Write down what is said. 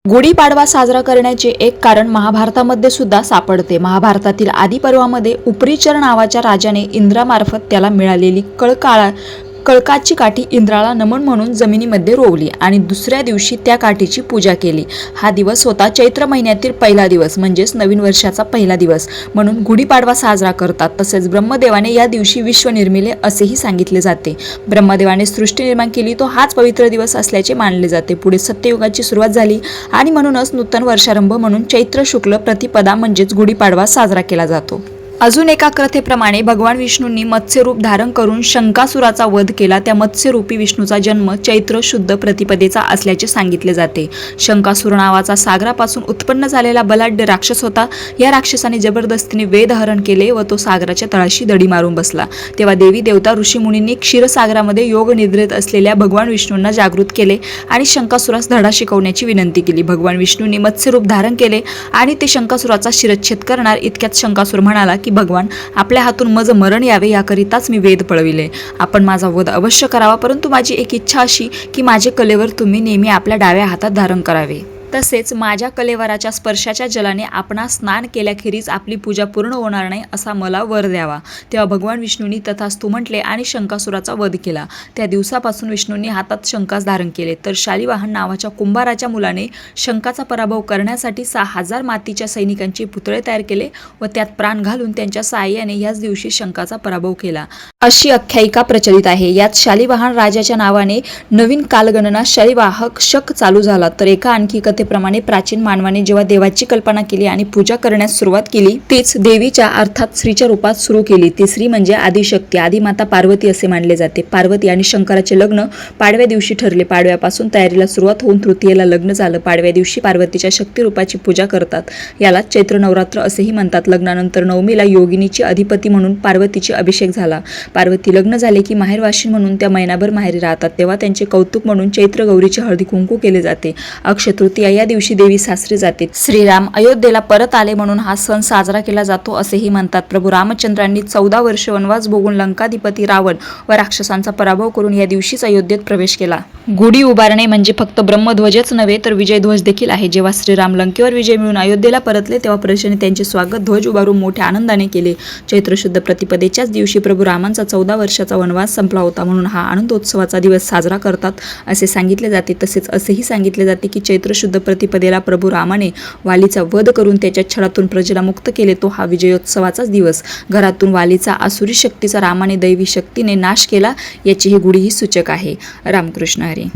गुढीपाडवा साजरा करण्याचे एक कारण महाभारतामध्ये सुद्धा सापडते। महाभारतातील आदी पर्वामध्ये उपरिचर नावाच्या राजाने इंद्रामार्फत त्याला मिळालेली कळकाची काठी इंद्राला नमन म्हणून जमिनीमध्ये रोवली आणि दुसऱ्या दिवशी त्या काठीची पूजा केली। हा दिवस होता चैत्र महिन्यातील पहिला दिवस, म्हणजेच नवीन वर्षाचा पहिला दिवस म्हणून गुढीपाडवा साजरा करतात। तसेच ब्रह्मदेवाने या दिवशी विश्व निर्मिले असेही सांगितले जाते। ब्रह्मदेवाने सृष्टी निर्माण केली तो हाच पवित्र दिवस असल्याचे मानले जाते। पुढे सत्ययुगाची सुरुवात झाली आणि म्हणूनच नूतन वर्षारंभ म्हणून चैत्र शुक्ल प्रतिपदा म्हणजेच गुढीपाडवा साजरा केला जातो। अजून एका कथेप्रमाणे भगवान विष्णूंनी मत्स्यरूप धारण करून शंकासुराचा वध केला। त्या मत्स्यरूपी विष्णूचा जन्म चैत्र शुद्ध प्रतिपदेचा असल्याचे सांगितले जाते। शंकासुर नावाचा सागरापासून उत्पन्न झालेला बलाढ्य राक्षस होता। या राक्षसाने जबरदस्तीने वेदहरण केले व तो सागराच्या तळाशी दडी मारून बसला। तेव्हा देवी देवता ऋषी मुनींनी क्षीरसागरामध्ये योग निद्रेत असलेल्या भगवान विष्णूंना जागृत केले आणि शंकासुरास धडा शिकवण्याची विनंती केली। भगवान विष्णूंनी मत्स्यरूप धारण केले आणि ते शंकासुराचा शिरच्छेद करणार इतक्यात शंकासुर म्हणाला की भगवान, आपल्या हातून मज मरण यावे याकरिताच मी वेद पळविले। आपण माझा वध अवश्य करावा, परंतु माझी एक इच्छा अशी की माझे कलेवर तुम्ही नेहमी आपल्या डाव्या हातात धारण करावे। तसेच माझ्या कलेवराच्या स्पर्शाच्या जलाने आपणा स्नान केल्याखेरीज आपली पूजा पूर्ण होणार नाही असा मला वर द्यावा। तेव्हा भगवान विष्णूंनी तथास्तु म्हटले आणि शंकासुराचा वध केला। त्या दिवसापासून विष्णूंनी हातात शंकास धारण केले। तर शालिवाहन नावाच्या कुंभाराच्या मुलाने शंकाचा पराभव करण्यासाठी 6000 मातीच्या सैनिकांचे पुतळे तयार केले व त्यात प्राण घालून त्यांच्या साहाय्याने याच दिवशी शंकाचा पराभव केला अशी आख्यायिका प्रचलित आहे। यात शालिवाहन राजाच्या नावाने नवीन कालगणना शालिवाहक शक चालू झाला। तर एका आणखी प्रमाणे प्राचीन मानवाने जेव्हा देवाची कल्पना केली आणि पूजा करण्यास सुरुवात केली तीच देवीच्या अर्थात स्त्रीच्या रूपात सुरू केली। ती स्त्री म्हणजे आदिशक्ती, आदिमाता पार्वती असे मानले जाते। पार्वती आणि शंकराचे लग्न पाडव्या दिवशी ठरले। पाडव्यापासून तयारीला सुरुवात होऊन तृतीयेला लग्न झालं। पाडव्या दिवशी पार्वतीच्या शक्ती रूपाची पूजा करतात। याला चैत्र नवरात्र असेही म्हणतात। लग्नानंतर नवमीला योगिनीची अधिपती म्हणून पार्वतीची अभिषेक झाला। पार्वती लग्न झाले की माहेरवाशीन म्हणून त्या महिनाभर माहेरी राहतात। तेव्हा त्यांचे कौतुक म्हणून चैत्र गौरीचे हळदी कुंकू केले जाते। अक्षय तृतीया या दिवशी देवी सासरी जाते। श्रीराम अयोध्येला परत आले म्हणून हा सण साजरा केला जातो असेही म्हणतात। प्रभू रामचंद्रांनी 14 वर्ष वनवास भोगून लंकाधिपती रावण व राक्षसांचा पराभव करून या दिवशीच अयोध्येत प्रवेश केला। गुढी उभारणे म्हणजे फक्त ब्रह्मध्वजच नव्हे तर विजयध्वज देखील आहे। जेव्हा श्रीराम लंकेवर विजय मिळून अयोध्येला परतले तेव्हा प्रजेने त्यांचे स्वागत ध्वज उभारून मोठ्या आनंदाने केले। चैत्र शुद्ध प्रतिपदेच्याच दिवशी प्रभू रामांचा 14 वर्षाचा वनवास संपला होता म्हणून हा आनंदोत्सवाचा दिवस साजरा करतात असे सांगितले जाते। तसेच असेही सांगितले जाते की चैत्र शुद्ध प्रतिपदेला प्रभू रामाने वालीचा वध करून त्याच्या छळातून प्रजेला मुक्त केले। तो हा विजयोत्सवाचाच दिवस। घरातून वालीचा आसुरी शक्तीचा रामाने दैवी शक्तीने नाश केला याची ही गुढी ही सूचक आहे। रामकृष्ण हरी।